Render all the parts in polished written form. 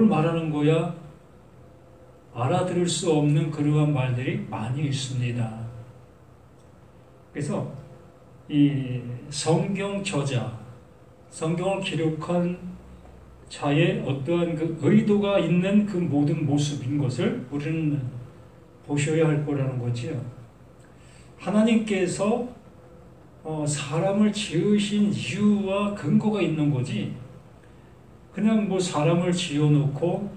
뭘 말하는 거야 알아들을 수 없는 그러한 말들이 많이 있습니다. 그래서 이 성경 저자, 성경을 기록한 자의 어떠한 그 의도가 있는 그 모든 모습인 것을 우리는 보셔야 할 거라는 거지요. 하나님께서 사람을 지으신 이유와 근거가 있는 거지, 그냥 뭐 사람을 지어놓고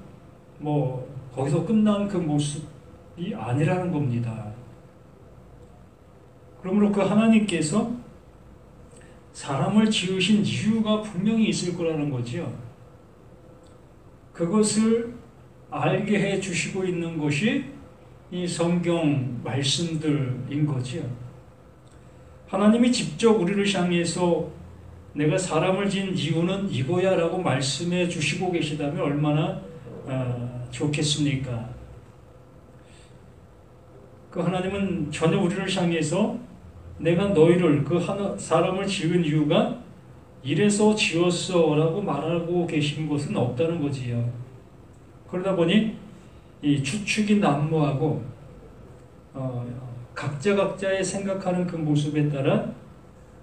뭐 거기서 끝난 그 모습이 아니라는 겁니다. 그러므로 그 하나님께서 사람을 지으신 이유가 분명히 있을 거라는 거지요. 그것을 알게 해 주시고 있는 것이 이 성경 말씀들인 거지요. 하나님이 직접 우리를 향해서 내가 사람을 지은 이유는 이거야 라고 말씀해 주시고 계시다면 얼마나 좋겠습니까? 그 하나님은 전혀 우리를 향해서 내가 너희를 그 사람을 지은 이유가 이래서 지었어 라고 말하고 계신 것은 없다는 거지요. 그러다 보니 이 추측이 난무하고 각자의 생각하는 그 모습에 따라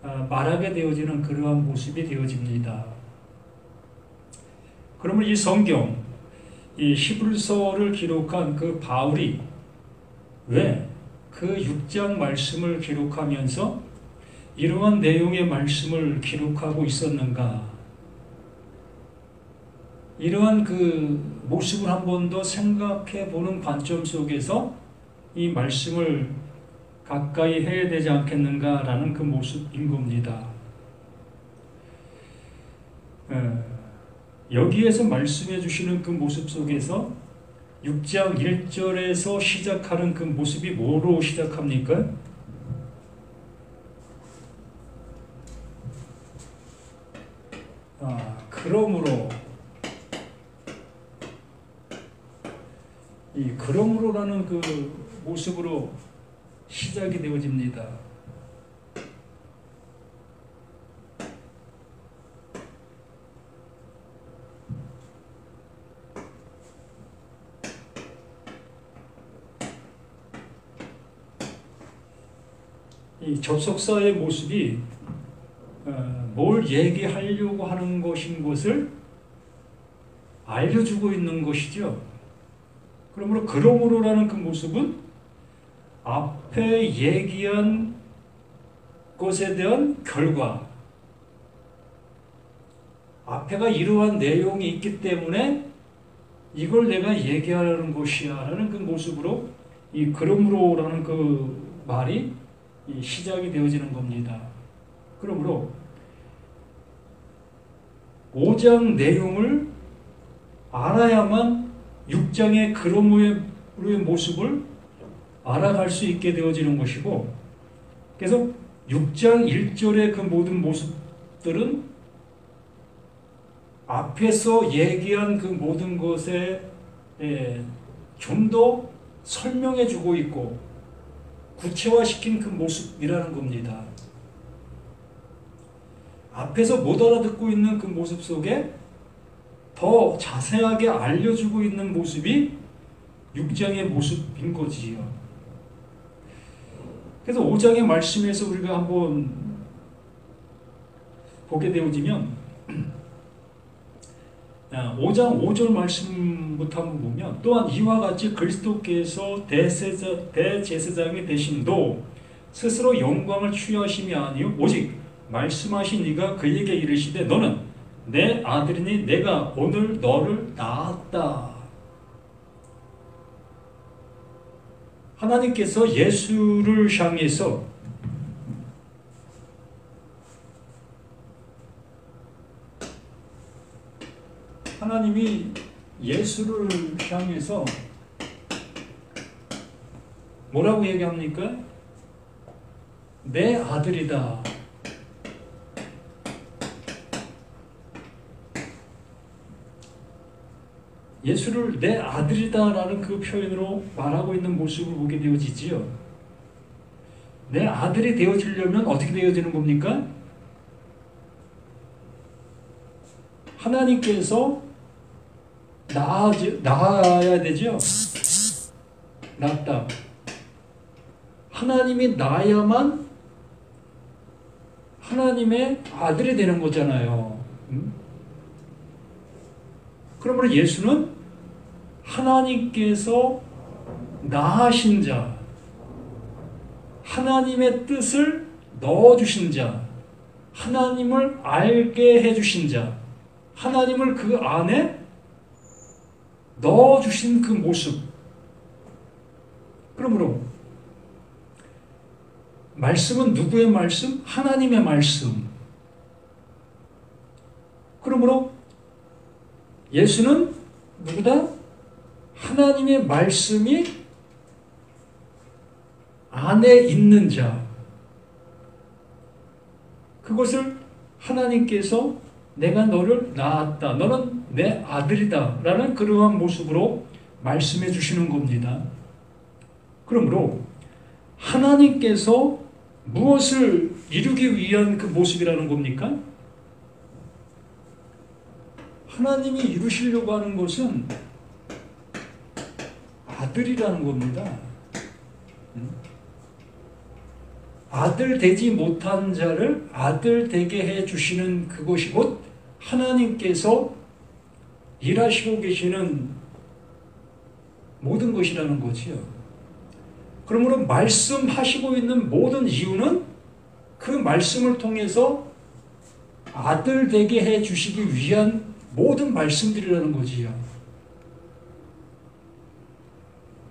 말하게 되어지는 그러한 모습이 되어집니다. 그러면 이 성경, 이 히브리서를 기록한 그 바울이 왜 그 6장 말씀을 기록하면서 이러한 내용의 말씀을 기록하고 있었는가? 이러한 그 모습을 한 번 더 생각해 보는 관점 속에서 이 말씀을 가까이 해야 되지 않겠는가라는 그 모습인 겁니다. 여기에서 말씀해 주시는 그 모습 속에서 6장 1절에서 시작하는 그 모습이 뭐로 시작합니까? 그러므로, 이 그러므로라는 그 모습으로 시작이 되어집니다. 이 접속사의 모습이 뭘 얘기하려고 하는 것인 것을 알려주고 있는 것이죠. 그러므로 그러므로라는 그 모습은 앞에 얘기한 것에 대한 결과, 앞에가 이러한 내용이 있기 때문에 이걸 내가 얘기하려는 것이야 라는 그 모습으로 이 그러므로라는 그 말이 시작이 되어지는 겁니다. 그러므로 5장 내용을 알아야만 6장의 그러므로의 모습을 알아갈 수 있게 되어지는 것이고, 그래서 6장 1절의 그 모든 모습들은 앞에서 얘기한 그 모든 것에 좀 더 설명해 주고 있고 구체화시킨 그 모습이라는 겁니다. 앞에서 못 알아듣고 있는 그 모습 속에 더 자세하게 알려주고 있는 모습이 6장의 모습인 거지요. 그래서 5장의 말씀에서 우리가 한번 보게 되어지면 5장 5절 말씀부터 한번 보면, 또한 이와 같이 그리스도께서 대제사장이 되심도 스스로 영광을 취하심이 아니요 오직 말씀하신 이가 그에게 이르시되 너는 내 아들이니 내가 오늘 너를 낳았다. 하나님께서 예수를 향해서 하나님이 예수를 향해서 뭐라고 얘기합니까? 내 아들이다. 예수를 내 아들이다라는 그 표현으로 말하고 있는 모습을 보게 되어지지요. 내 아들이 되어지려면 어떻게 되어지는 겁니까? 하나님께서 나아야 되죠. 낫다. 하나님이 나야만 하나님의 아들이 되는 거잖아요. 그러므로 예수는 하나님께서 낳으신 자, 하나님의 뜻을 넣어주신 자, 하나님을 알게 해주신 자, 하나님을 그 안에 넣어주신 그 모습. 그러므로 말씀은 누구의 말씀? 하나님의 말씀. 그러므로 예수는 누구다? 하나님의 말씀이 안에 있는 자. 그것을 하나님께서 내가 너를 낳았다. 너는 내 아들이다. 라는 그러한 모습으로 말씀해 주시는 겁니다. 그러므로 하나님께서 무엇을 이루기 위한 그 모습이라는 겁니까? 하나님이 이루시려고 하는 것은 아들이라는 겁니다. 아들 되지 못한 자를 아들 되게 해주시는 그것이 곧 하나님께서 일하시고 계시는 모든 것이라는 거지요. 그러므로 말씀하시고 있는 모든 이유는 그 말씀을 통해서 아들 되게 해주시기 위한 모든 말씀들이라는 거지요.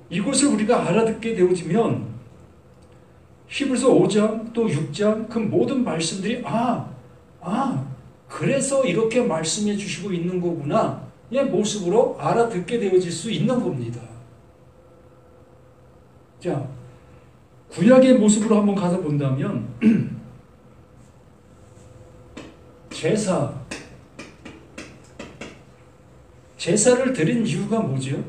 이것을 우리가 알아듣게 되어지면 히브리서 5장 또 6장 그 모든 말씀들이 그래서 이렇게 말씀해 주시고 있는 거구나 의 모습으로 알아듣게 되어질 수 있는 겁니다. 자, 구약의 모습으로 한번 가서 본다면 제사를 드린 이유가 뭐죠?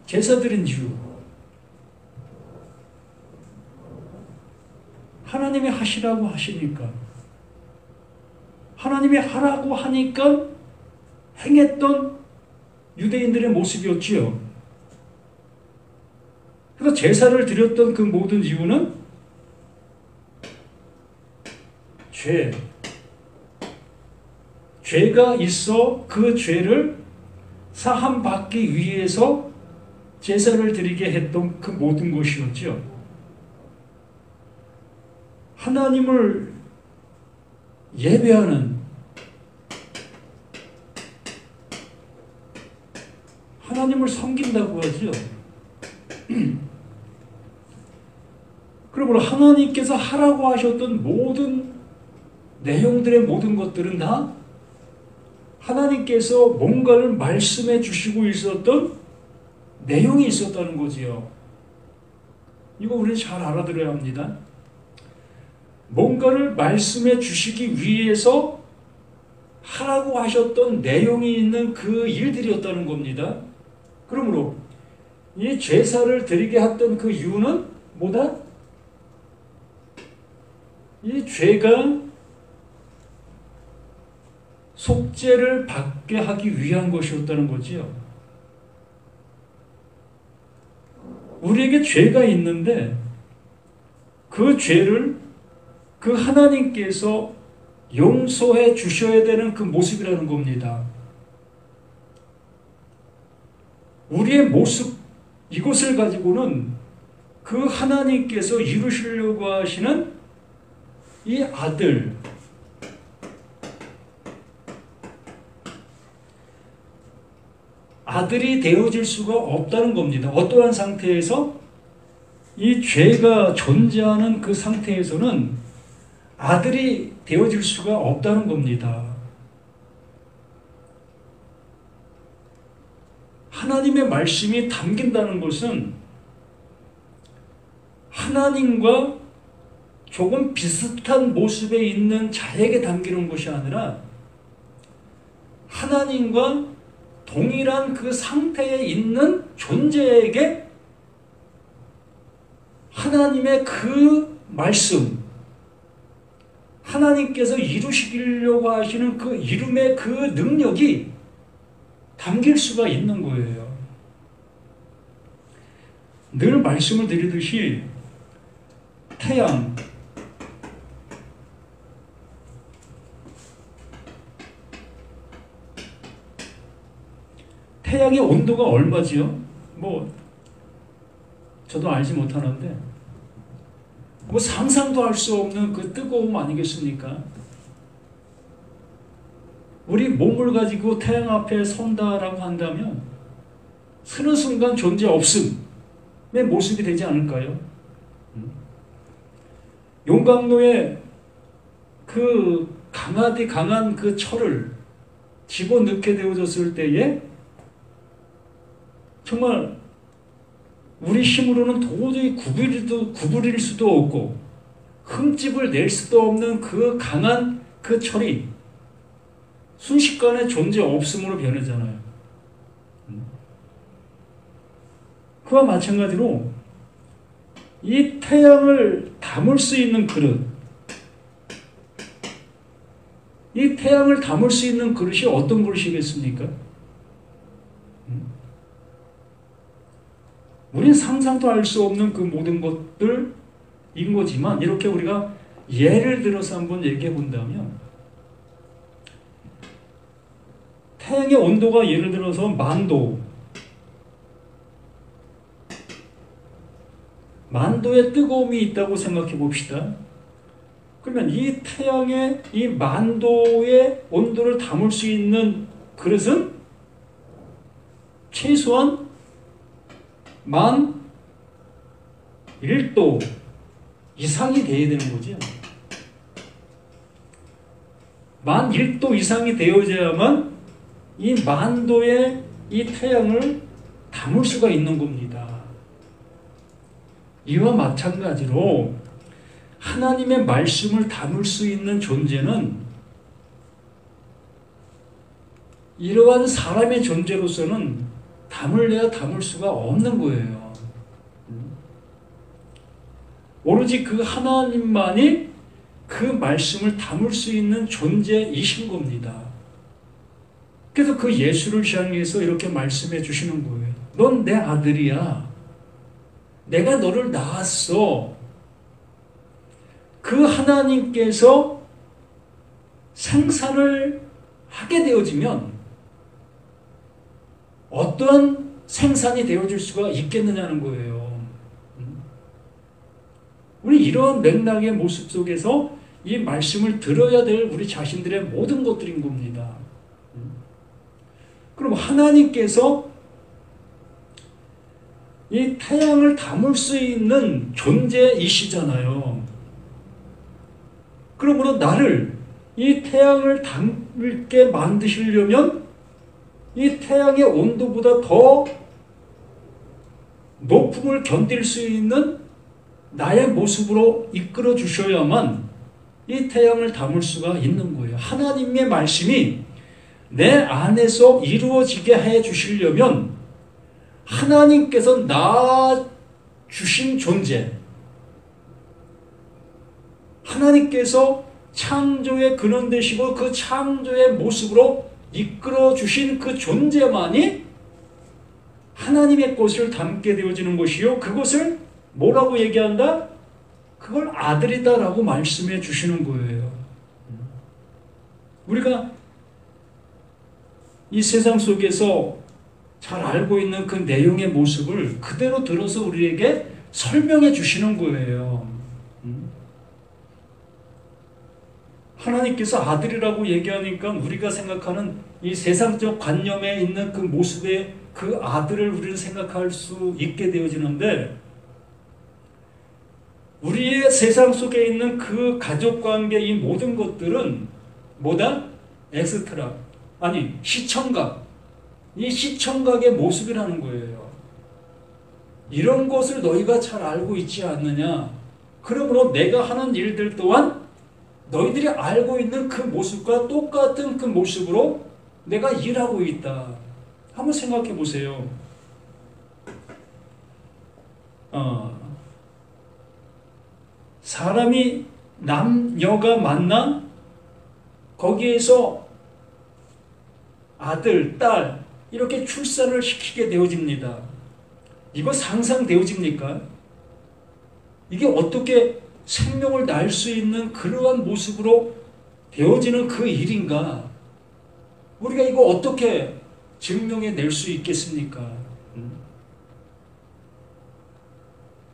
제사 드린 이유. 하나님이 하시라고 하시니까. 하나님이 하라고 하니까 행했던 유대인들의 모습이었지요. 그래서 제사를 드렸던 그 모든 이유는 죄가 있어 그 죄를 사함받기 위해서 제사를 드리게 했던 그 모든 것이었죠. 하나님을 예배하는, 하나님을 섬긴다고 하죠. 그러므로 하나님께서 하라고 하셨던 모든 내용들의 모든 것들은 다 하나님께서 뭔가를 말씀해 주시고 있었던 내용이 있었다는 거지요. 이거 우리는 잘 알아들어야 합니다. 뭔가를 말씀해 주시기 위해서 하라고 하셨던 내용이 있는 그 일들이었다는 겁니다. 그러므로 이 제사를 드리게 했던 그 이유는 뭐다? 이 죄가 속죄를 받게 하기 위한 것이었다는 거지요. 우리에게 죄가 있는데 그 죄를 그 하나님께서 용서해 주셔야 되는 그 모습이라는 겁니다. 우리의 모습, 이것을 가지고는 그 하나님께서 이루시려고 하시는 이 아들이 되어질 수가 없다는 겁니다. 어떠한 상태에서? 이 죄가 존재하는 그 상태에서는 아들이 되어질 수가 없다는 겁니다. 하나님의 말씀이 담긴다는 것은 하나님과 조금 비슷한 모습에 있는 자에게 담기는 것이 아니라 하나님과 동일한 그 상태에 있는 존재에게 하나님의 그 말씀, 하나님께서 이루시려고 하시는 그 이름의 그 능력이 담길 수가 있는 거예요. 늘 말씀을 드리듯이 태양의 온도가 얼마지요? 저도 알지 못하는데 상상도 할 수 없는 그 뜨거움 아니겠습니까? 우리 몸을 가지고 태양 앞에 선다라고 한다면 서는 순간 존재 없음의 모습이 되지 않을까요? 용광로에 그 강한 그 철을 집어넣게 되어졌을 때에 정말 우리 힘으로는 도저히 구부릴 수도 없고 흠집을 낼 수도 없는 그 강한 그 철이 순식간에 존재 없음으로 변하잖아요. 그와 마찬가지로 이 태양을 담을 수 있는 그릇, 이 태양을 담을 수 있는 그릇이 어떤 그릇이겠습니까? 우리는 상상도 할 수 없는 그 모든 것들인 거지만 이렇게 우리가 예를 들어서 한번 얘기해 본다면 태양의 온도가 예를 들어서 10,000도의 뜨거움이 있다고 생각해 봅시다. 그러면 이 태양의 이 10,000도의 온도를 담을 수 있는 그릇은 최소한 11,000도 이상이 돼야 되는 거죠. 11,000도 이상이 되어야만 이 10,000도의 이 태양을 담을 수가 있는 겁니다. 이와 마찬가지로 하나님의 말씀을 담을 수 있는 존재는 이러한 사람의 존재로서는 담을래야 담을 수가 없는 거예요. 오로지 그 하나님만이 그 말씀을 담을 수 있는 존재이신 겁니다. 그래서 그 예수를 향해서 이렇게 말씀해 주시는 거예요. 넌 내 아들이야. 내가 너를 낳았어. 그 하나님께서 생산을 하게 되어지면 어떠한 생산이 되어질 수가 있겠느냐는 거예요. 우리 이런 맥락의 모습 속에서 이 말씀을 들어야 될 우리 자신들의 모든 것들인 겁니다. 그럼 하나님께서 이 태양을 담을 수 있는 존재이시잖아요. 그러므로 나를 이 태양을 담게 만드시려면 이 태양의 온도보다 더 높음을 견딜 수 있는 나의 모습으로 이끌어 주셔야만 이 태양을 담을 수가 있는 거예요. 하나님의 말씀이 내 안에서 이루어지게 해 주시려면 하나님께서 나 주신 존재, 하나님께서 창조의 근원 되시고 그 창조의 모습으로 이끌어 주신 그 존재만이 하나님의 것을 담게 되어지는 것이요. 그것을 뭐라고 얘기한다? 그걸 아들이다라고 말씀해 주시는 거예요. 우리가 이 세상 속에서 잘 알고 있는 그 내용의 모습을 그대로 들어서 우리에게 설명해 주시는 거예요. 하나님께서 아들이라고 얘기하니까 우리가 생각하는 이 세상적 관념에 있는 그 모습의 그 아들을 우리는 생각할 수 있게 되어지는데 우리의 세상 속에 있는 그 가족관계 이 모든 것들은 뭐다? 엑스트라. 아니 시청각. 이 시청각의 모습이라는 거예요. 이런 것을 너희가 잘 알고 있지 않느냐. 그러므로 내가 하는 일들 또한 너희들이 알고 있는 그 모습과 똑같은 그 모습으로 내가 일하고 있다. 한번 생각해 보세요. 사람이 남녀가 만나 거기에서 아들, 딸 이렇게 출산을 시키게 되어집니다. 이거 상상되어집니까? 이게 어떻게 생명을 낳을 수 있는 그러한 모습으로 되어지는 그 일인가? 우리가 이거 어떻게 증명해 낼 수 있겠습니까?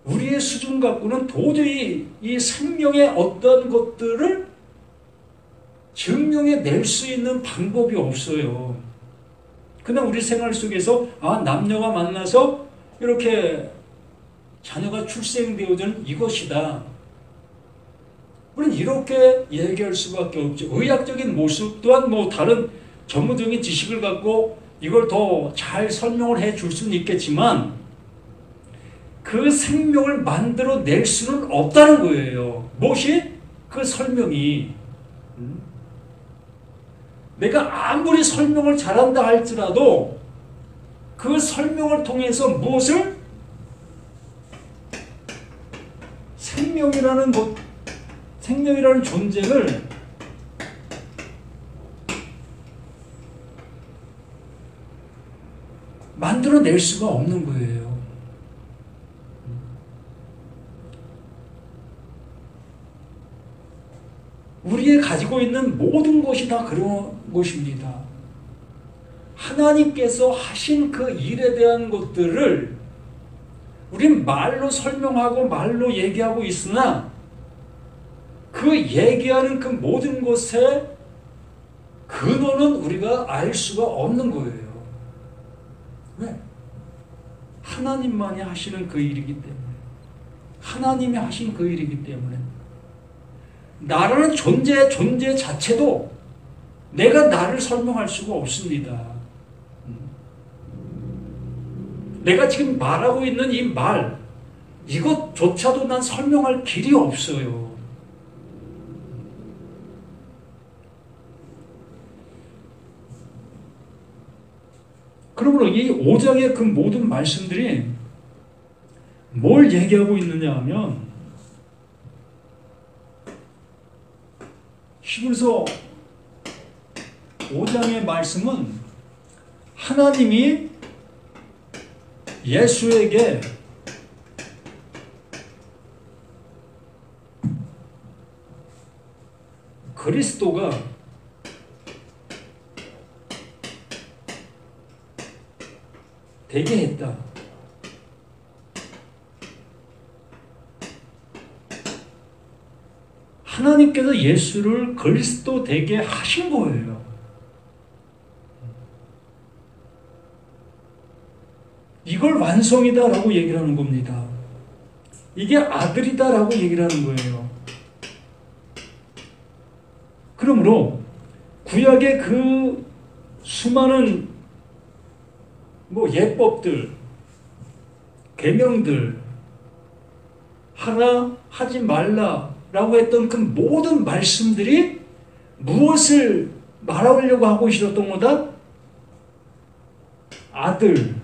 우리의 수준 갖고는 도저히 이 생명의 어떤 것들을 증명해 낼 수 있는 방법이 없어요. 그냥 우리 생활 속에서 남녀가 만나서 이렇게 자녀가 출생되어지는 이것이다. 우리는 이렇게 얘기할 수밖에 없죠. 의학적인 모습 또한 다른 전문적인 지식을 갖고 이걸 더 잘 설명을 해 줄 수는 있겠지만 그 생명을 만들어낼 수는 없다는 거예요. 무엇이? 그 설명이. 내가 아무리 설명을 잘한다 할지라도 그 설명을 통해서 무엇을? 생명이라는 존재를 만들어낼 수가 없는 거예요. 우리의 가지고 있는 모든 것이 다 그런 것입니다. 하나님께서 하신 그 일에 대한 것들을 우린 말로 설명하고 말로 얘기하고 있으나 그 얘기하는 그 모든 것의 근원은 우리가 알 수가 없는 거예요. 왜? 하나님만이 하시는 그 일이기 때문에. 하나님이 하신 그 일이기 때문에. 나라는 존재 자체도 내가 나를 설명할 수가 없습니다. 내가 지금 말하고 있는 이 말, 이것조차도 난 설명할 길이 없어요. 그러므로 이 5장의 그 모든 말씀들이 뭘 얘기하고 있느냐 하면 히브리서 5장의 말씀은 하나님이 예수에게 그리스도가 되게 했다. 하나님께서 예수를 그리스도 되게 하신 거예요. 이걸 완성이다라고 얘기를 하는 겁니다. 이게 아들이다라고 얘기를 하는 거예요. 그러므로 구약의 그 수많은 예법들, 계명들, 하라, 하지 말라라고 했던 그 모든 말씀들이 무엇을 말하려고 하고 있었던 거다? 아들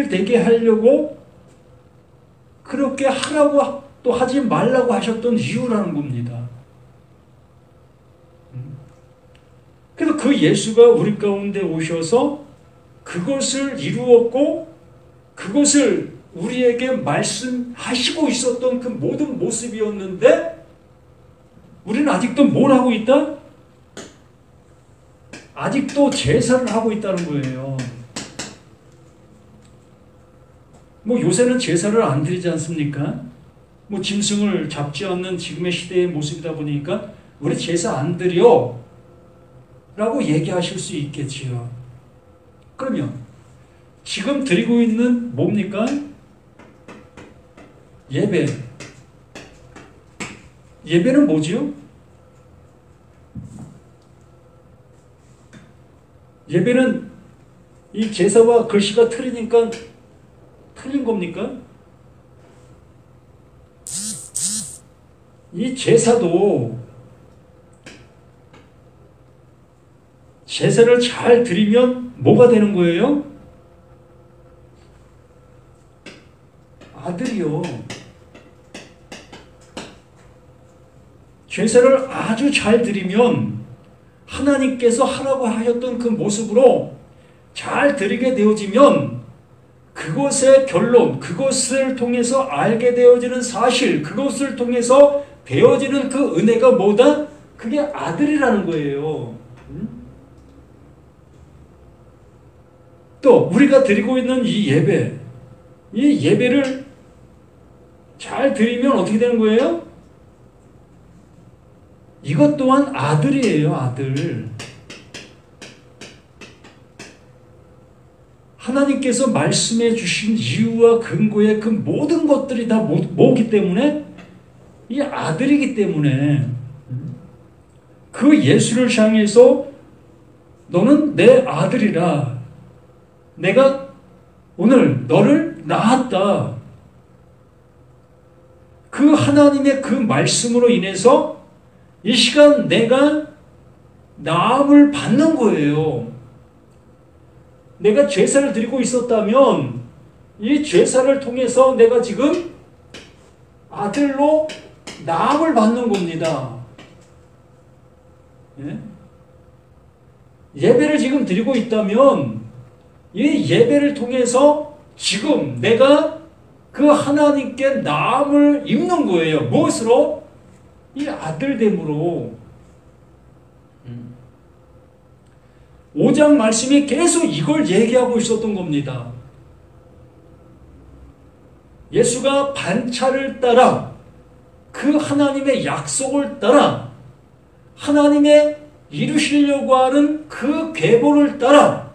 되게 하려고 그렇게 하라고 또 하지 말라고 하셨던 이유라는 겁니다. 그래서 그 예수가 우리 가운데 오셔서 그것을 이루었고 그것을 우리에게 말씀하시고 있었던 그 모든 모습이었는데 우리는 아직도 뭘 하고 있다? 아직도 제사를 하고 있다는 거예요. 요새는 제사를 안 드리지 않습니까? 짐승을 잡지 않는 지금의 시대의 모습이다 보니까 우리 제사 안 드려 라고 얘기하실 수 있겠지요. 그러면 지금 드리고 있는 뭡니까? 예배. 예배는 뭐지요? 예배는 이 제사와 글씨가 틀리니까 틀린 겁니까? 이 제사도 제사를 잘 드리면 뭐가 되는 거예요? 아들이요. 제사를 아주 잘 드리면 하나님께서 하라고 하셨던 그 모습으로 잘 드리게 되어지면 그것의 결론, 그것을 통해서 알게 되어지는 사실, 그것을 통해서 되어지는 그 은혜가 뭐다? 그게 아들이라는 거예요. 또 우리가 드리고 있는 이 예배, 이 예배를 잘 드리면 어떻게 되는 거예요? 이것 또한 아들이에요, 아들. 하나님께서 말씀해 주신 이유와 근거의 그 모든 것들이 다 뭐기 때문에? 이 아들이기 때문에 그 예수를 향해서 너는 내 아들이라. 내가 오늘 너를 낳았다. 그 하나님의 그 말씀으로 인해서 이 시간 내가 나음을 받는 거예요. 내가 제사를 드리고 있었다면 이 제사를 통해서 내가 지금 아들로 나음을 받는 겁니다. 예? 예배를 지금 드리고 있다면 이 예배를 통해서 지금 내가 그 하나님께 나음을 입는 거예요. 무엇으로? 이 아들됨으로. 5장 말씀이 계속 이걸 얘기하고 있었던 겁니다. 예수가 반차를 따라 그 하나님의 약속을 따라 하나님의 이루시려고 하는 그 계보를 따라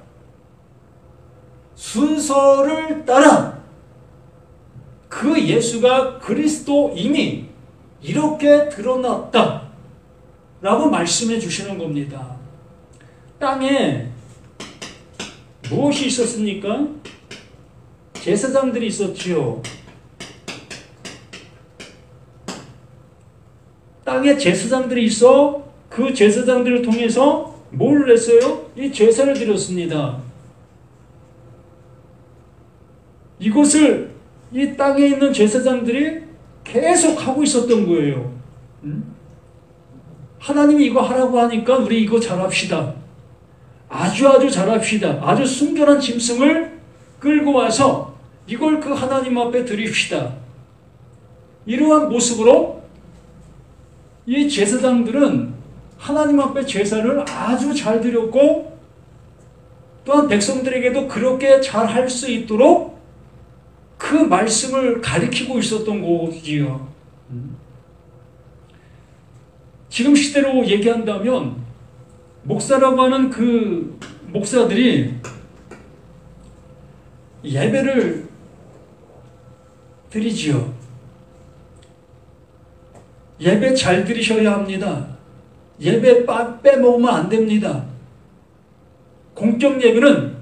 순서를 따라 그 예수가 그리스도임이 이렇게 드러났다 라고 말씀해 주시는 겁니다. 땅에 무엇이 있었습니까? 제사장들이 있었지요. 땅에 제사장들이 있어 그 제사장들을 통해서 뭘 했어요? 이 제사를 드렸습니다. 이것을 이 땅에 있는 제사장들이 계속 하고 있었던 거예요. 하나님이 이거 하라고 하니까 우리 이거 잘합시다. 아주 잘합시다. 아주 순결한 짐승을 끌고 와서 이걸 그 하나님 앞에 드립시다. 이러한 모습으로 이 제사장들은 하나님 앞에 제사를 아주 잘 드렸고 또한 백성들에게도 그렇게 잘 할 수 있도록 그 말씀을 가리키고 있었던 거지요. 지금 시대로 얘기한다면 목사라고 하는 그 목사들이 예배를 드리지요. 예배 잘 드리셔야 합니다. 예배 빼먹으면 안 됩니다. 공적 예배는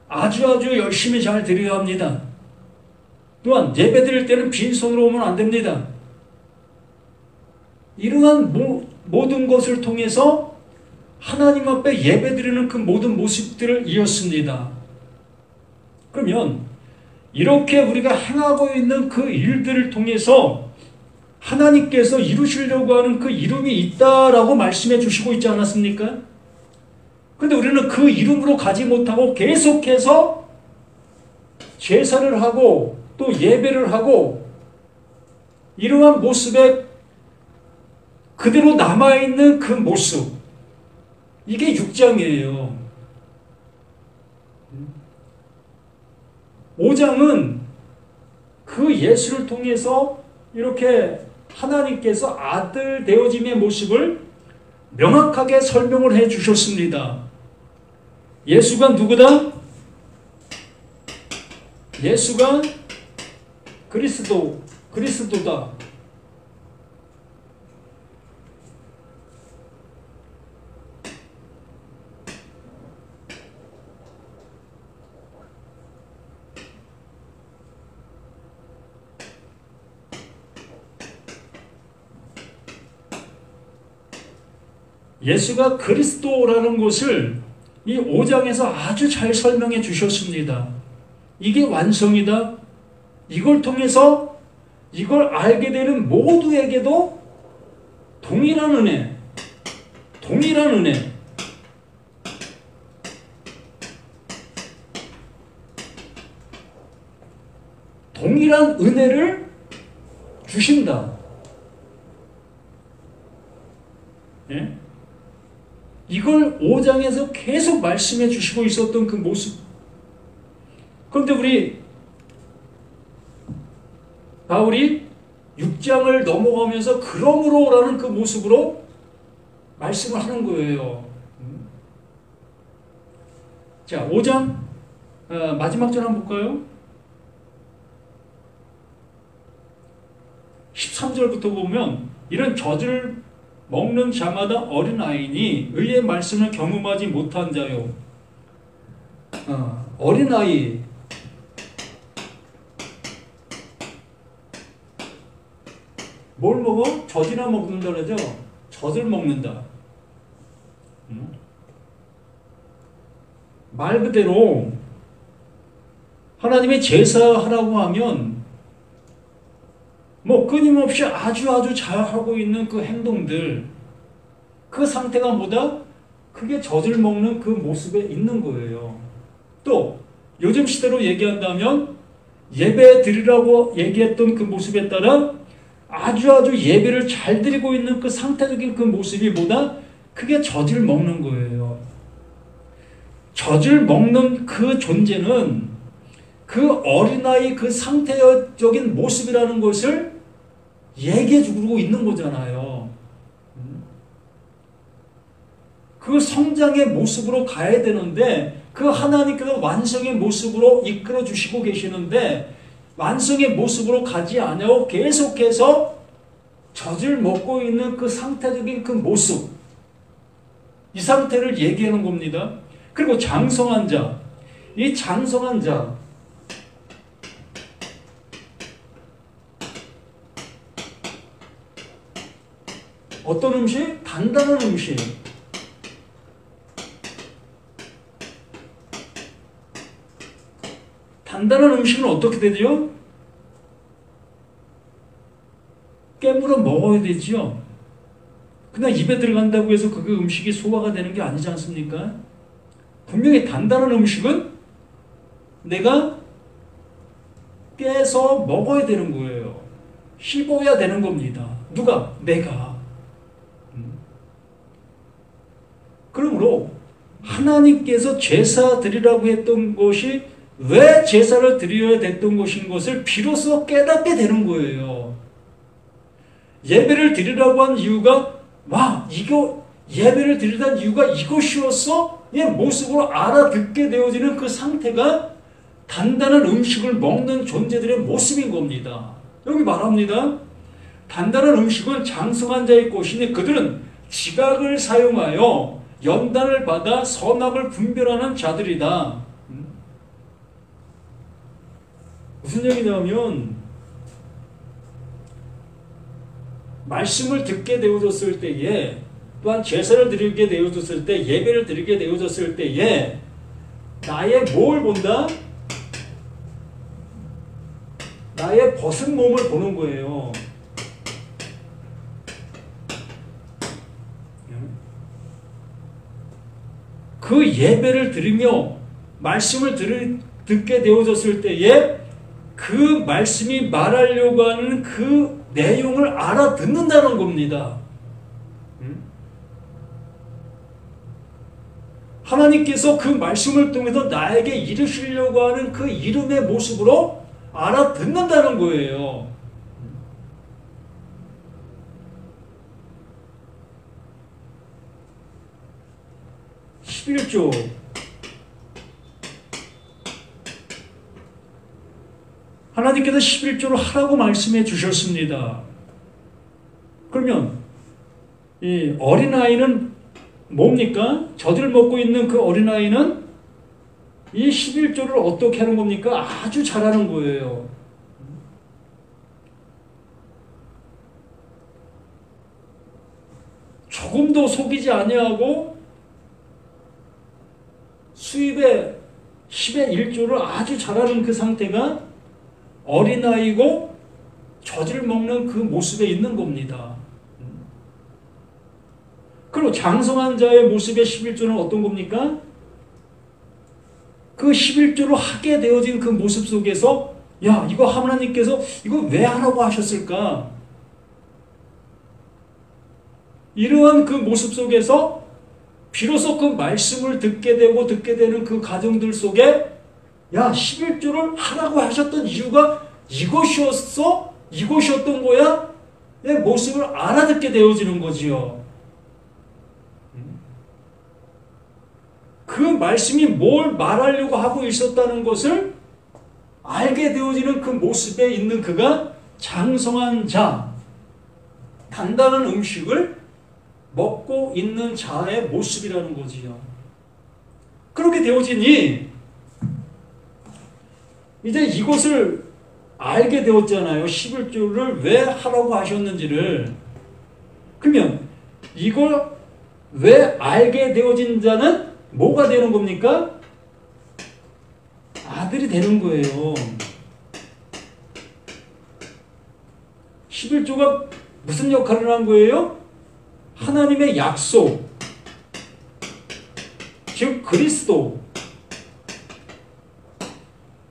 아주 열심히 잘 드려야 합니다. 또한 예배 드릴 때는 빈손으로 오면 안 됩니다. 이러한 모든 것을 통해서 하나님 앞에 예배 드리는 그 모든 모습들을 이었습니다. 그러면 이렇게 우리가 행하고 있는 그 일들을 통해서 하나님께서 이루시려고 하는 그 이름이 있다라고 말씀해 주시고 있지 않았습니까? 그런데 우리는 그 이름으로 가지 못하고 계속해서 제사를 하고 또 예배를 하고 이러한 모습에 그대로 남아있는 그 모습, 이게 6장이에요. 5장은 그 예수를 통해서 이렇게 하나님께서 아들 되어짐의 모습을 명확하게 설명을 해 주셨습니다. 예수가 누구다? 예수가 그리스도다. 예수가 그리스도라는 것을 이 5장에서 아주 잘 설명해 주셨습니다. 이게 완성이다. 이걸 통해서 이걸 알게 되는 모두에게도 동일한 은혜, 동일한 은혜. 동일한 은혜를 주신다. 예? 이걸 5장에서 계속 말씀해 주시고 있었던 그 모습. 그런데 우리 바울이 6장을 넘어가면서 그러므로라는 그 모습으로 말씀을 하는 거예요. 자, 5장 마지막 절 한번 볼까요? 13절부터 보면 이런 젖을 먹는 자마다 어린아이니 의의 말씀을 경험하지 못한 자요. 어린아이. 뭘 먹어? 젖이나 먹는다 그러죠? 젖을 먹는다. 말 그대로 하나님의 제사하라고 하면 뭐 끊임없이 아주 잘하고 있는 그 행동들, 그 상태가 뭐다? 그게 젖을 먹는 그 모습에 있는 거예요. 또 요즘 시대로 얘기한다면 예배 드리라고 얘기했던 그 모습에 따라 아주 예배를 잘 드리고 있는 그 상태적인 그 모습이 뭐다? 그게 젖을 먹는 거예요. 젖을 먹는 그 존재는 그 어린아이 그 상태적인 모습이라는 것을 얘기해 주고 있는 거잖아요. 그 성장의 모습으로 가야 되는데 그 하나님께서 완성의 모습으로 이끌어 주시고 계시는데 완성의 모습으로 가지 않고 계속해서 젖을 먹고 있는 그 상태적인 그 모습, 이 상태를 얘기하는 겁니다. 그리고 장성한 자, 이 장성한 자, 어떤 음식? 단단한 음식. 단단한 음식은 어떻게 되죠? 깨물어 먹어야 되죠. 그냥 입에 들어간다고 해서 그 음식이 소화가 되는 게 아니지 않습니까? 분명히 단단한 음식은 내가 깨서 먹어야 되는 거예요. 씹어야 되는 겁니다. 누가? 내가. 그러므로 하나님께서 제사 드리라고 했던 것이 왜 제사를 드려야 됐던 것인 것을 비로소 깨닫게 되는 거예요. 예배를 드리라고 한 이유가 예배를 드리라는 이유가 이것이었어? 이 모습으로 알아듣게 되어지는 그 상태가 단단한 음식을 먹는 존재들의 모습인 겁니다. 여기 말합니다. 단단한 음식은 장성한 자의 것이니 그들은 지각을 사용하여 연단을 받아 선악을 분별하는 자들이다. 무슨 얘기냐면 말씀을 듣게 되어졌을 때에 또한 제사를 드리게 되어졌을 때 예배를 드리게 되어졌을 때에 나의 뭘 본다? 나의 벗은 몸을 보는 거예요. 그 예배를 드리며 말씀을 듣게 되어졌을 때에 그 말씀이 말하려고 하는 그 내용을 알아듣는다는 겁니다. 하나님께서 그 말씀을 통해서 나에게 이르시려고 하는 그 이름의 모습으로 알아듣는다는 거예요. (11조) 하나님께서 11조를 하라고 말씀해 주셨습니다. 그러면 이 어린아이는 뭡니까? 젖을 먹고 있는 그 어린아이는 이 11조를 어떻게 하는 겁니까? 아주 잘하는 거예요. 조금도 속이지 아니하고 수입의 10의 1조를 아주 잘하는 그 상태가 어린아이고 젖을 먹는 그 모습에 있는 겁니다. 그리고 장성한 자의 모습의 11조는 어떤 겁니까? 그 11조로 하게 되어진 그 모습 속에서 야, 이거 하나님께서 이거 왜 하라고 하셨을까? 이러한 그 모습 속에서 비로소 그 말씀을 듣게 되는 그 가정들 속에 야, 11조를 하라고 하셨던 이유가 이것이었어? 이것이었던 거야? 내 모습을 알아듣게 되어지는 거지요. 그 말씀이 뭘 말하려고 하고 있었다는 것을 알게 되어지는 그 모습에 있는 그가 장성한 자, 단단한 음식을 먹고 있는 자의 모습이라는 거지요. 그렇게 되어지니 이제 이것을 알게 되었잖아요. 11조를 왜 하라고 하셨는지를. 그러면 이걸 왜 알게 되어진 자는 뭐가 되는 겁니까? 아들이 되는 거예요. 11조가 무슨 역할을 한 거예요? 하나님의 약속, 즉 그리스도.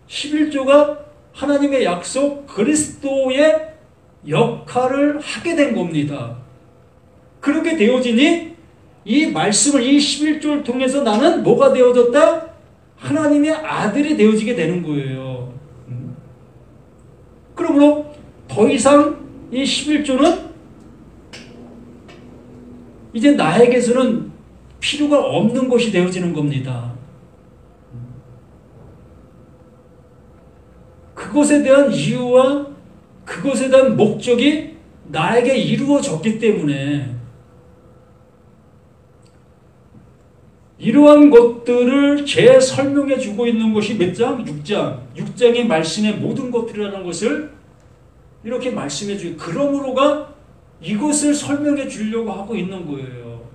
11조가 하나님의 약속 그리스도의 역할을 하게 된 겁니다. 그렇게 되어지니 이 말씀을 이 11조를 통해서 나는 뭐가 되어졌다? 하나님의 아들이 되어지게 되는 거예요. 그러므로 더 이상 이 11조는 이제 나에게서는 필요가 없는 것이 되어지는 겁니다. 그것에 대한 이유와 그것에 대한 목적이 나에게 이루어졌기 때문에 이러한 것들을 재설명해 주고 있는 것이 몇 장? 6장. 6장의 말씀의 모든 것들이라는 것을 이렇게 말씀해 주고 그러므로가 이것을 설명해 주려고 하고 있는 거예요.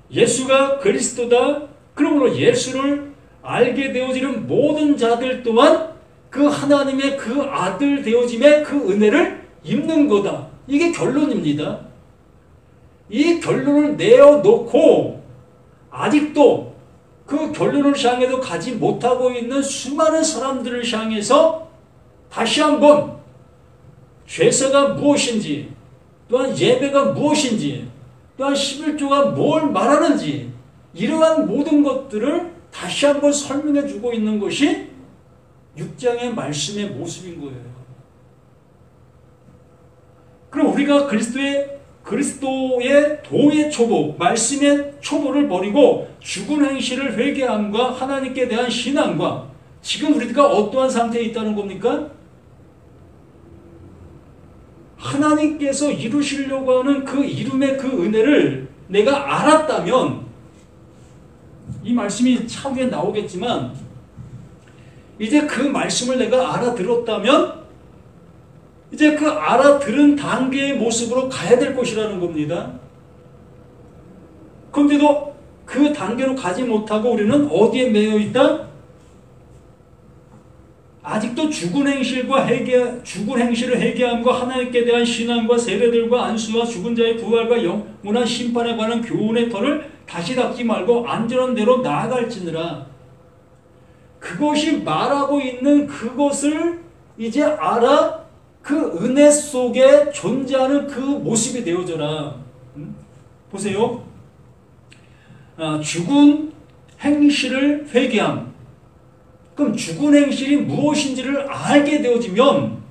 예수가 그리스도다. 그러므로 예수를 알게 되어지는 모든 자들 또한 그 하나님의 그 아들 되어짐의 그 은혜를 입는 거다. 이게 결론입니다. 이 결론을 내어놓고 아직도 그 결론을 향해도 가지 못하고 있는 수많은 사람들을 향해서 다시 한번 죄사가 무엇인지, 또한 예배가 무엇인지, 또한 11조가 뭘 말하는지 이러한 모든 것들을 다시 한번 설명해 주고 있는 것이 6장의 말씀의 모습인 거예요. 그럼 우리가 그리스도의 도의 초보, 말씀의 초보를 버리고 죽은 행실을 회개함과 하나님께 대한 신앙과 지금 우리가 어떠한 상태에 있다는 겁니까? 하나님께서 이루시려고 하는 그 이름의 그 은혜를 내가 알았다면 이 말씀이 차후에 나오겠지만 이제 그 말씀을 내가 알아들었다면 이제 그 알아들은 단계의 모습으로 가야 될 것이라는 겁니다. 그런데도 그 단계로 가지 못하고 우리는 어디에 매여 있다? 아직도 죽은 행실을 회개함과 하나님께 대한 신앙과 세례들과 안수와 죽은 자의 부활과 영원한 심판에 관한 교훈의 터를 다시 닫지 말고 안전한 대로 나아갈지니라. 그것이 말하고 있는 그것을 이제 알아 그 은혜 속에 존재하는 그 모습이 되어져라. 보세요. 죽은 행실을 회개함. 그럼 죽은 행실이 무엇인지를 알게 되어지면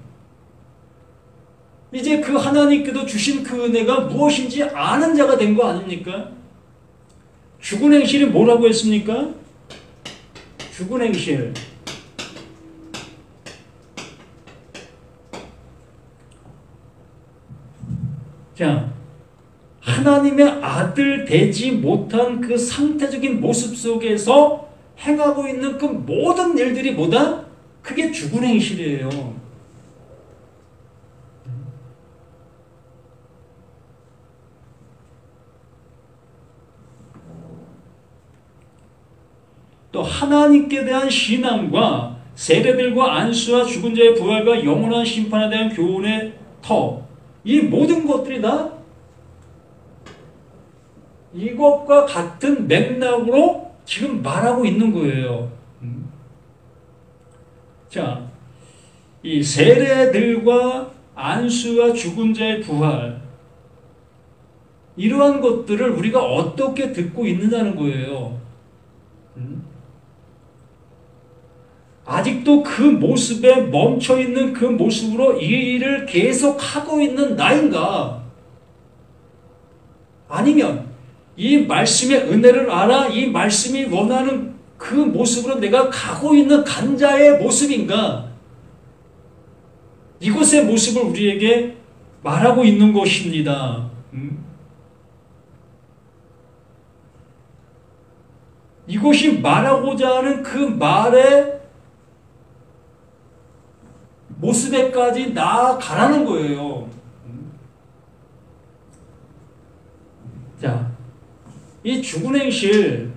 이제 그 하나님께도 주신 그 은혜가 무엇인지 아는 자가 된 거 아닙니까? 죽은 행실이 뭐라고 했습니까? 죽은 행실. 자, 하나님의 아들 되지 못한 그 상태적인 모습 속에서 행하고 있는 그 모든 일들이 뭐다? 그게 죽은 행실이에요. 또 하나님께 대한 신앙과 세례들과 안수와 죽은 자의 부활과 영원한 심판에 대한 교훈의 터, 이 모든 것들이 다 이것과 같은 맥락으로 지금 말하고 있는 거예요. 자, 이 세례들과 안수와 죽은 자의 부활, 이러한 것들을 우리가 어떻게 듣고 있느냐는 거예요. 아직도 그 모습에 멈춰있는 그 모습으로 이 일을 계속하고 있는 나인가? 아니면 이 말씀의 은혜를 알아 이 말씀이 원하는 그 모습으로 내가 가고 있는 간자의 모습인가? 이것의 모습을 우리에게 말하고 있는 것입니다. 이것이 말하고자 하는 그 말의 모습에까지 나아가라는 거예요. 자, 이 죽은 행실,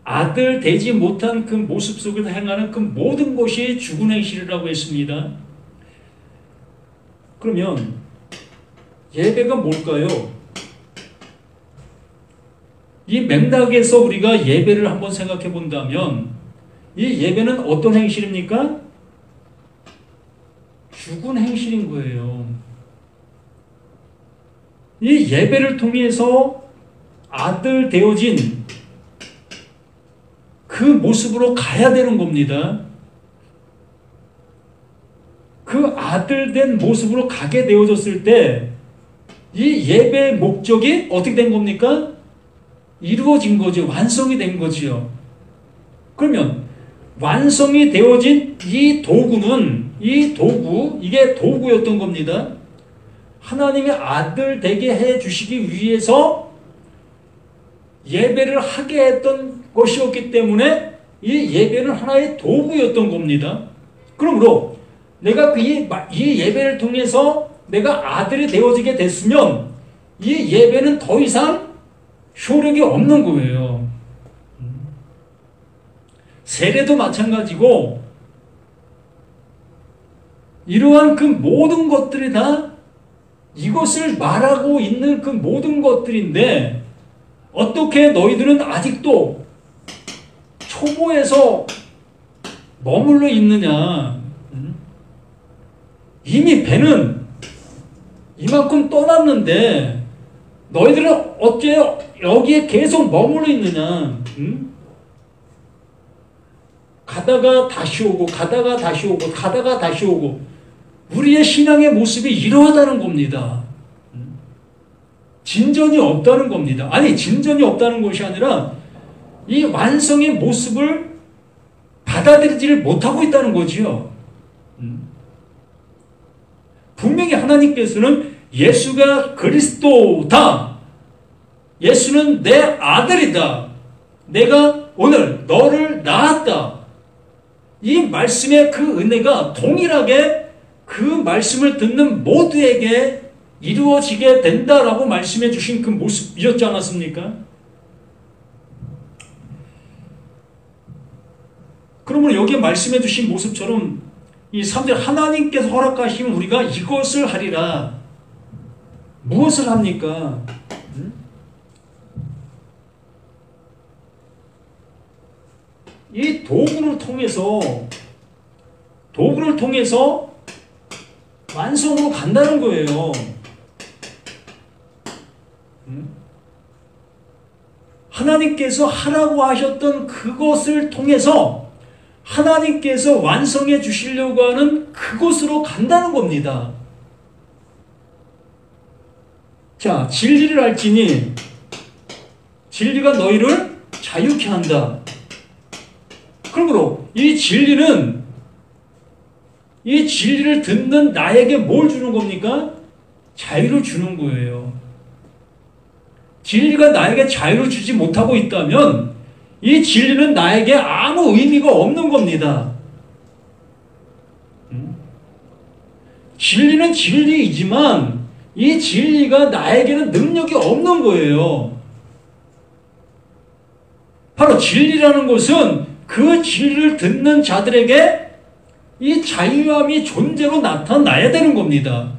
아들 되지 못한 그 모습 속에서 행하는 그 모든 것이 죽은 행실이라고 했습니다. 그러면 예배가 뭘까요? 이 맥락에서 우리가 예배를 한번 생각해 본다면 이 예배는 어떤 행실입니까? 죽은 행실인 거예요. 이 예배를 통해서 아들 되어진 그 모습으로 가야 되는 겁니다. 그 아들 된 모습으로 가게 되어졌을 때 이 예배의 목적이 어떻게 된 겁니까? 이루어진 거죠. 완성이 된 거지요. 그러면 완성이 되어진 이 도구는 이게 도구였던 겁니다. 하나님의 아들 되게 해 주시기 위해서 예배를 하게 했던 것이었기 때문에 이 예배는 하나의 도구였던 겁니다. 그러므로 내가 이 예배를 통해서 내가 아들이 되어지게 됐으면 이 예배는 더 이상 효력이 없는 거예요. 세례도 마찬가지고 이러한 그 모든 것들이 다 이것을 말하고 있는 그 모든 것들인데 어떻게 너희들은 아직도 초보에서 머물러 있느냐. 이미 배는 이만큼 떠났는데 너희들은 어째 여기에 계속 머물러 있느냐. 가다가 다시 오고 가다가 다시 오고 가다가 다시 오고 우리의 신앙의 모습이 이러하다는 겁니다. 진전이 없다는 겁니다. 아니 진전이 없다는 것이 아니라 이 완성의 모습을 받아들이지를 못하고 있다는 거지요. 분명히 하나님께서는 예수가 그리스도다. 예수는 내 아들이다. 내가 오늘 너를 낳았다. 이 말씀의 그 은혜가 동일하게 그 말씀을 듣는 모두에게 이루어지게 된다라고 말씀해 주신 그 모습이었지 않았습니까? 그러면 여기에 말씀해 주신 모습처럼 이 3절 하나님께서 허락하시면 우리가 이것을 하리라. 무엇을 합니까? 이 도구를 통해서 완성으로 간다는 거예요. 하나님께서 하라고 하셨던 그것을 통해서 하나님께서 완성해 주시려고 하는 그곳으로 간다는 겁니다. 자, 진리를 알지니 진리가 너희를 자유케 한다. 그러므로 이 진리를 듣는 나에게 뭘 주는 겁니까? 자유를 주는 거예요. 진리가 나에게 자유를 주지 못하고 있다면 이 진리는 나에게 아무 의미가 없는 겁니다. 진리는 진리이지만 이 진리가 나에게는 능력이 없는 거예요. 바로 진리라는 것은 그 진리를 듣는 자들에게 이 자유함이 존재로 나타나야 되는 겁니다.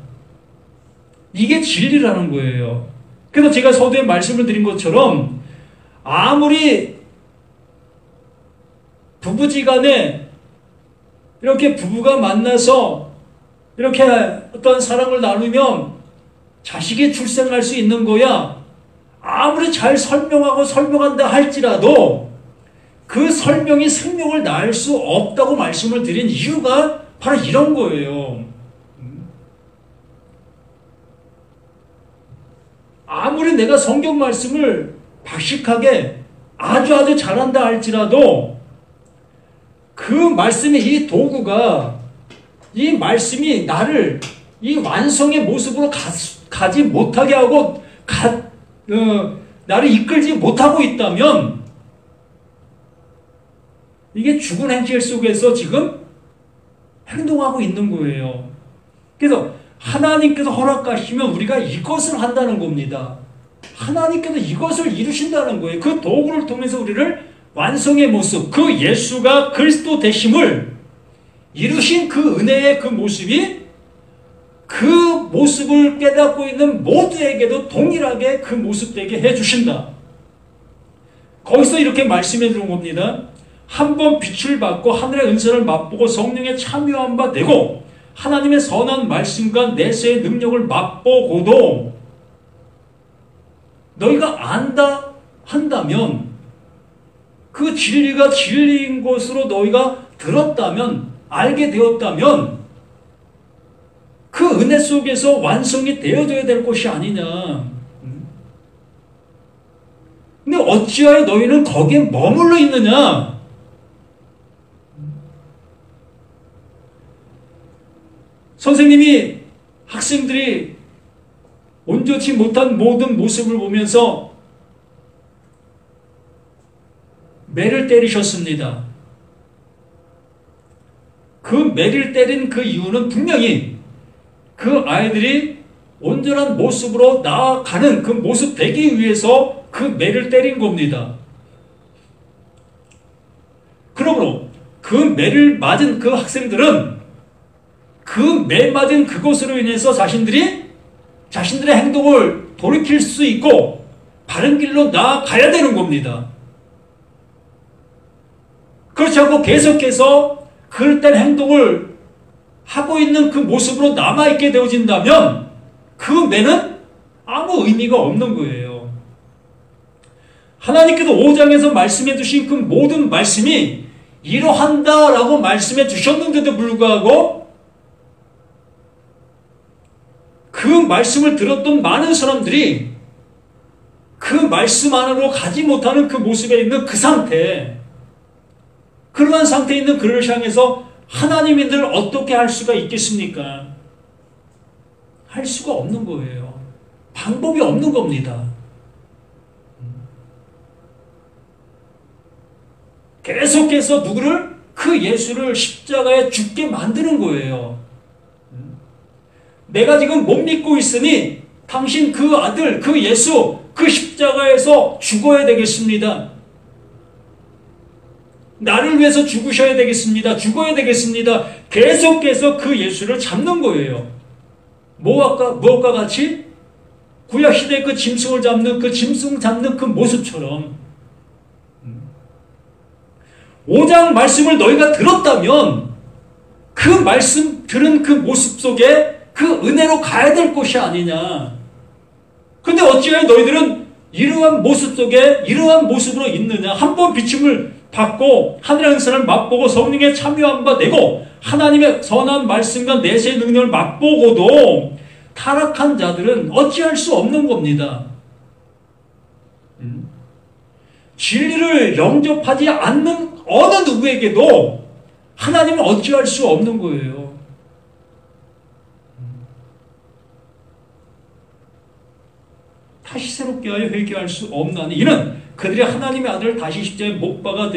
이게 진리라는 거예요. 그래서 제가 서두에 말씀을 드린 것처럼 아무리 부부지간에 이렇게 부부가 만나서 이렇게 어떤 사랑을 나누면 자식이 출생할 수 있는 거야. 아무리 잘 설명한다 할지라도 그 설명이 생명을 낳을 수 없다고 말씀을 드린 이유가 바로 이런 거예요. 아무리 내가 성경 말씀을 박식하게 아주 잘한다 할지라도 그 말씀의 이 도구가 이 말씀이 나를 이 완성의 모습으로 가지 못하게 하고 나를 이끌지 못하고 있다면 이게 죽은 행실 속에서 지금 행동하고 있는 거예요. 그래서 하나님께서 허락하시면 우리가 이것을 한다는 겁니다. 하나님께서 이것을 이루신다는 거예요. 그 도구를 통해서 우리를 완성의 모습, 그 예수가 그리스도 되심을 이루신 그 은혜의 그 모습이 그 모습을 깨닫고 있는 모두에게도 동일하게 그 모습 되게 해주신다. 거기서 이렇게 말씀해 주는 겁니다. 한번 빛을 받고 하늘의 은사를 맛보고 성령에 참여한 바 되고 하나님의 선한 말씀과 내세의 능력을 맛보고도 너희가 안다 한다면 그 진리가 진리인 것으로 너희가 들었다면 알게 되었다면 그 은혜 속에서 완성이 되어져야 될 것이 아니냐. 근데 어찌하여 너희는 거기에 머물러 있느냐. 선생님이 학생들이 온전치 못한 모든 모습을 보면서 매를 때리셨습니다. 그 매를 때린 그 이유는 분명히 그 아이들이 온전한 모습으로 나아가는 그 모습 되기 위해서 그 매를 때린 겁니다. 그러므로 그 매를 맞은 그 학생들은 그 매 맞은 그것으로 인해서 자신들의 행동을 돌이킬 수 있고 바른 길로 나아가야 되는 겁니다. 그렇지 않고 계속해서 그릇된 행동을 하고 있는 그 모습으로 남아있게 되어진다면 그 매는 아무 의미가 없는 거예요. 하나님께서 5장에서 말씀해 주신 그 모든 말씀이 이러한다라고 말씀해 주셨는데도 불구하고 그 말씀을 들었던 많은 사람들이 그 말씀 안으로 가지 못하는 그 모습에 있는 그 상태, 그러한 상태에 있는 그를 향해서 하나님이 늘 어떻게 할 수가 있겠습니까? 할 수가 없는 거예요. 방법이 없는 겁니다. 계속해서 누구를? 그 예수를 십자가에 죽게 만드는 거예요. 내가 지금 못 믿고 있으니 당신 그 아들, 그 예수, 그 십자가에서 죽어야 되겠습니다. 나를 위해서 죽으셔야 되겠습니다. 죽어야 되겠습니다. 계속해서 그 예수를 잡는 거예요. 무엇과 같이? 구약시대의 그 짐승을 잡는 그 모습처럼 5장 말씀을 너희가 들었다면 그 말씀 들은 그 모습 속에 그 은혜로 가야 될 것이 아니냐. 근데 어찌하여 너희들은 이러한 모습 속에 이러한 모습으로 있느냐. 한 번 비침을 받고 하늘의 은사를 맛보고 성령에 참여한 바 되고 하나님의 선한 말씀과 내세의 능력을 맛보고도 타락한 자들은 어찌할 수 없는 겁니다. 진리를 영접하지 않는 어느 누구에게도 하나님은 어찌할 수 없는 거예요. 다시 새롭게 하여 회개할 수 없나니 이는 그들이 하나님의 아들을 다시 십자가에 못 박아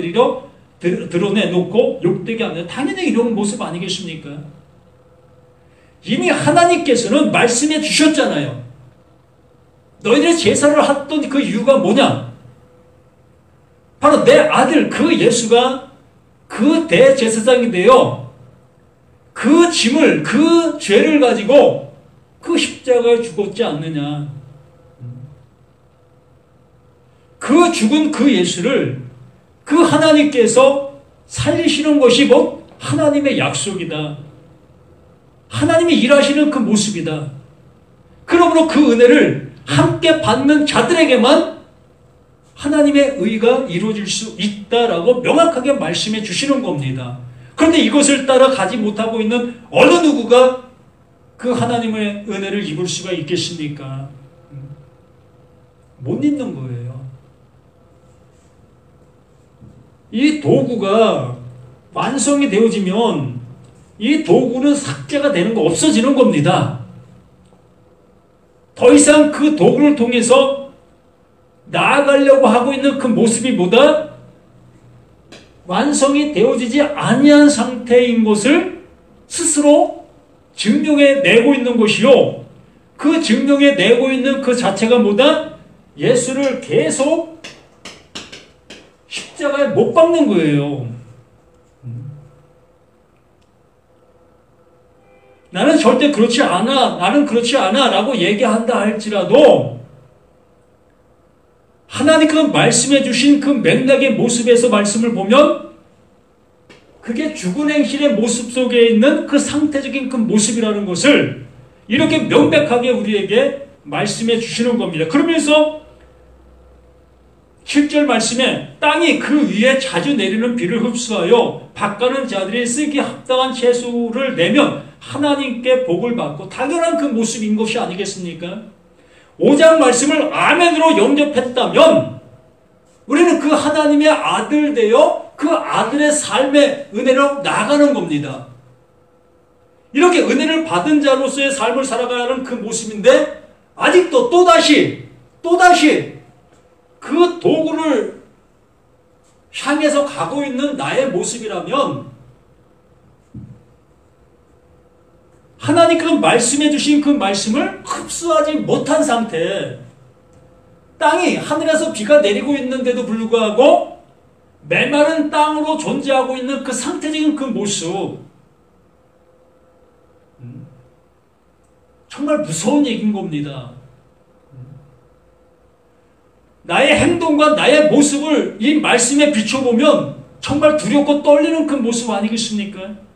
드러내놓고 욕되게 합니다. 당연히 이런 모습 아니겠습니까? 이미 하나님께서는 말씀해 주셨잖아요. 너희들이 제사를 했던 그 이유가 뭐냐? 바로 내 아들 그 예수가 그 대제사장이 되어 그 짐을, 그 죄를 가지고 그 십자가에 죽었지 않느냐. 그 죽은 그 예수를 그 하나님께서 살리시는 것이 뭐 하나님의 약속이다. 하나님이 일하시는 그 모습이다. 그러므로 그 은혜를 함께 받는 자들에게만 하나님의 의가 이루어질 수 있다라고 명확하게 말씀해 주시는 겁니다. 그런데 이것을 따라 가지 못하고 있는 어느 누구가 그 하나님의 은혜를 입을 수가 있겠습니까? 못 입는 거예요. 이 도구가 완성이 되어지면 이 도구는 삭제가 되는 거 없어지는 겁니다. 더 이상 그 도구를 통해서 나아가려고 하고 있는 그 모습이 뭐다? 완성이 되어지지 아니한 상태인 것을 스스로 증명해 내고 있는 것이요. 그 증명해 내고 있는 그 자체가 뭐다? 예수를 계속 십자가에 못 박는 거예요. 나는 절대 그렇지 않아, 나는 그렇지 않아 라고 얘기한다 할지라도 하나님께서 말씀해 주신 그 맥락의 모습에서 말씀을 보면 그게 죽은 행실의 모습 속에 있는 그 상태적인 그 모습이라는 것을 이렇게 명백하게 우리에게 말씀해 주시는 겁니다. 그러면서 7절 말씀에 땅이 그 위에 자주 내리는 비를 흡수하여 밭가는 자들이 쓰기 합당한 채소를 내면 하나님께 복을 받고 당연한 그 모습인 것이 아니겠습니까? 5장 말씀을 아멘으로 영접했다면 우리는 그 하나님의 아들 되어 그 아들의 삶의 은혜로 나가는 겁니다. 이렇게 은혜를 받은 자로서의 삶을 살아가는 그 모습인데 아직도 또다시 그 도구를 향해서 가고 있는 나의 모습이라면 하나님께서 말씀해 주신 그 말씀을 흡수하지 못한 상태, 땅이 하늘에서 비가 내리고 있는데도 불구하고 메마른 땅으로 존재하고 있는 그 상태적인 그 모습, 정말 무서운 얘기인 겁니다. 나의 행동과 나의 모습을 이 말씀에 비춰보면 정말 두렵고 떨리는 그 모습 아니겠습니까?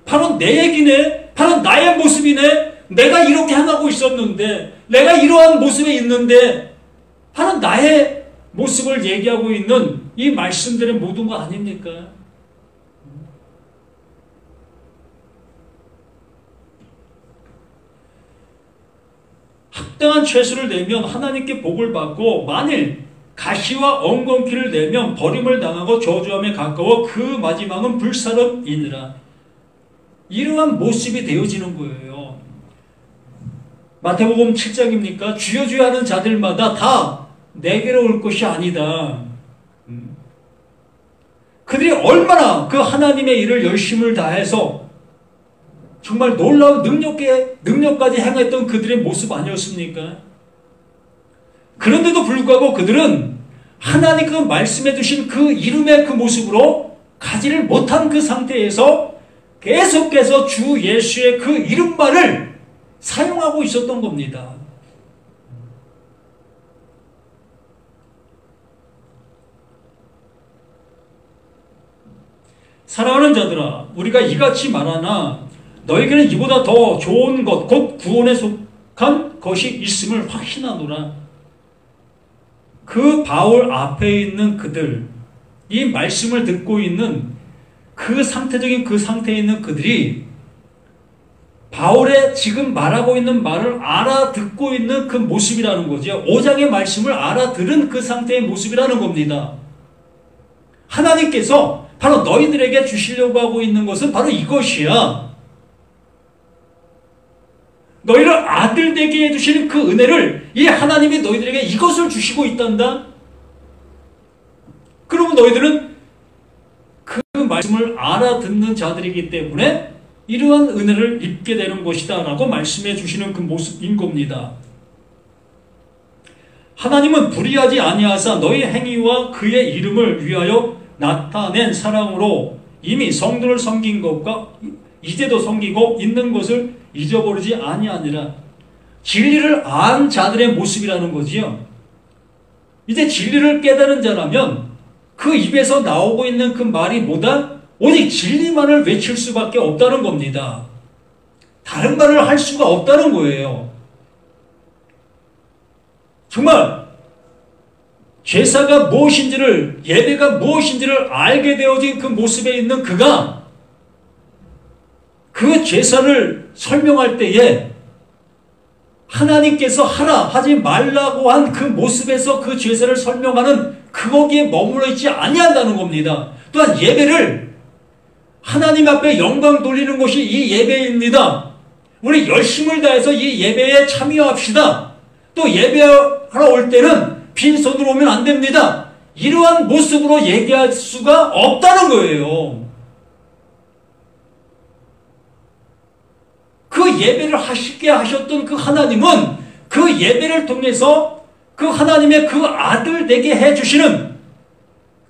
바로 내 얘기네, 바로 나의 모습이네, 내가 이렇게 행하고 있었는데, 내가 이러한 모습에 있는데, 바로 나의 모습을 얘기하고 있는 이 말씀들의 모든 거 아닙니까? 합당한 채소를 내면 하나님께 복을 받고 만일 가시와 엉겅퀴를 내면 버림을 당하고 저주함에 가까워 그 마지막은 불사름이니라. 이러한 모습이 되어지는 거예요. 마태복음 7장입니까? 주여 주여 하는 자들마다 다 내게로 올 것이 아니다. 그들이 얼마나 그 하나님의 일을 열심을 다해서 정말 놀라운 능력까지 행했던 그들의 모습 아니었습니까? 그런데도 불구하고 그들은 하나님께서 말씀해 주신 그 이름의 그 모습으로 가지를 못한 그 상태에서 계속해서 주 예수의 그 이름만을 사용하고 있었던 겁니다. 사랑하는 자들아, 우리가 이같이 말하나 너에게는 이보다 더 좋은 것, 곧 구원에 속한 것이 있음을 확신하노라. 그 바울 앞에 있는 그들, 이 말씀을 듣고 있는 그 상태적인 그 상태에 있는 그들이 바울의 지금 말하고 있는 말을 알아듣고 있는 그 모습이라는 거죠. 5장의 말씀을 알아들은 그 상태의 모습이라는 겁니다. 하나님께서 바로 너희들에게 주시려고 하고 있는 것은 바로 이것이야. 너희를 아들 되게 해주시는 그 은혜를 이 하나님이 너희들에게 이것을 주시고 있단다. 그러면 너희들은 그 말씀을 알아듣는 자들이기 때문에 이러한 은혜를 입게 되는 것이다 라고 말씀해 주시는 그 모습인 겁니다. 하나님은 불의하지 아니하사 너희 행위와 그의 이름을 위하여 나타낸 사랑으로 이미 성도를 섬긴 것과 이제도 섬기고 있는 것을 잊어버리지 아니하니라. 진리를 안 자들의 모습이라는 거지요. 이제 진리를 깨달은 자라면 그 입에서 나오고 있는 그 말이 뭐다? 오직 진리만을 외칠 수밖에 없다는 겁니다. 다른 말을 할 수가 없다는 거예요. 정말 제사가 무엇인지를, 예배가 무엇인지를 알게 되어진 그 모습에 있는 그가 그 제사를 설명할 때에 하나님께서 하라 하지 말라고 한 그 모습에서 그 제사를 설명하는 거기에 머물러 있지 아니한다는 겁니다. 또한 예배를 하나님 앞에 영광 돌리는 것이 이 예배입니다. 우리 열심을 다해서 이 예배에 참여합시다. 또 예배하러 올 때는 빈손으로 오면 안 됩니다. 이러한 모습으로 얘기할 수가 없다는 거예요. 그 예배를 하시게 하셨던 그 하나님은 그 예배를 통해서 그 하나님의 그 아들 되게 해주시는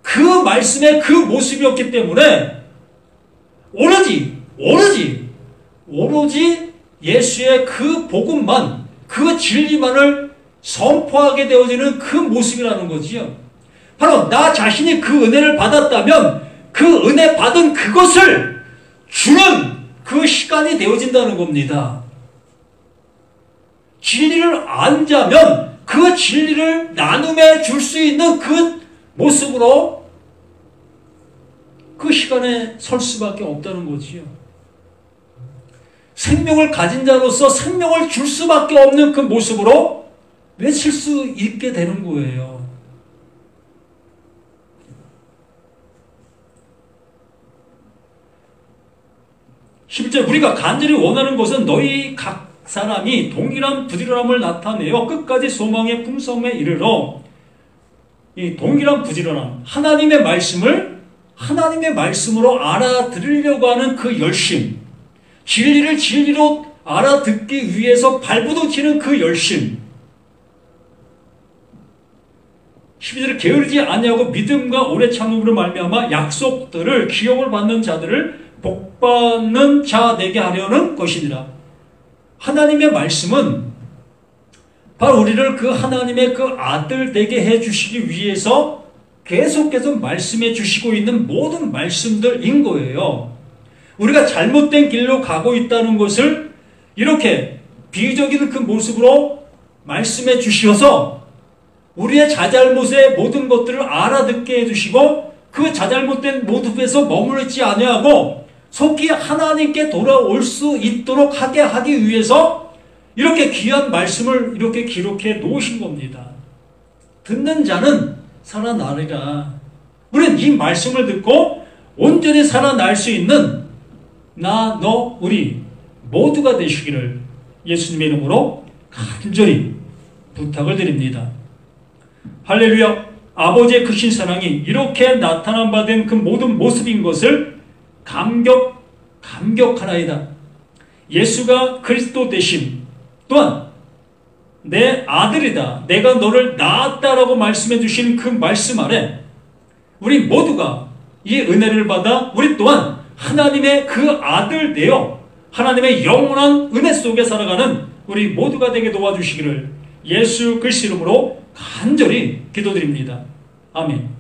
그 말씀의 그 모습이었기 때문에 오로지 예수의 그 복음만, 그 진리만을 선포하게 되어지는 그 모습이라는 거지요. 바로 나 자신이 그 은혜를 받았다면 그 은혜 받은 그것을 주는 그 시간이 되어진다는 겁니다. 진리를 안자면 그 진리를 나눔해 줄 수 있는 그 모습으로 그 시간에 설 수밖에 없다는 거지요. 생명을 가진 자로서 생명을 줄 수밖에 없는 그 모습으로 외칠 수 있게 되는 거예요. 실제 우리가 간절히 원하는 것은 너희 각 사람이 동일한 부지런함을 나타내어 끝까지 소망의 풍성에 이르러, 이 동일한 부지런함, 하나님의 말씀을 하나님의 말씀으로 알아들으려고 하는 그 열심, 진리를 진리로 알아듣기 위해서 발부둥치는 그 열심, 12절에 게으르지 아니하고 믿음과 오래 참음으로 말미암아 약속들을 기업을 받는 자들을 복받는 자 되게 하려는 것이니라. 하나님의 말씀은 바로 우리를 그 하나님의 그 아들 되게 해주시기 위해서 계속해서 말씀해 주시고 있는 모든 말씀들인 거예요. 우리가 잘못된 길로 가고 있다는 것을 이렇게 비유적인 그 모습으로 말씀해 주셔서 우리의 자잘못의 모든 것들을 알아듣게 해주시고 그 자잘못된 모습에서 머물러 있지 아니하고 속히 하나님께 돌아올 수 있도록 하게 하기 위해서 이렇게 귀한 말씀을 이렇게 기록해 놓으신 겁니다. 듣는 자는 살아나리라. 우리는 이 말씀을 듣고 온전히 살아날 수 있는 나, 너, 우리 모두가 되시기를 예수님의 이름으로 간절히 부탁을 드립니다. 할렐루야. 아버지의 크신 사랑이 이렇게 나타난 바 된 그 모든 모습인 것을 감격하나이다. 예수가 그리스도 되심, 또한 내 아들이다, 내가 너를 낳았다라고 말씀해 주신 그 말씀 아래 우리 모두가 이 은혜를 받아 우리 또한 하나님의 그 아들 되어 하나님의 영원한 은혜 속에 살아가는 우리 모두가 되게 도와주시기를 예수 그리스도 이름으로 간절히 기도드립니다. 아멘.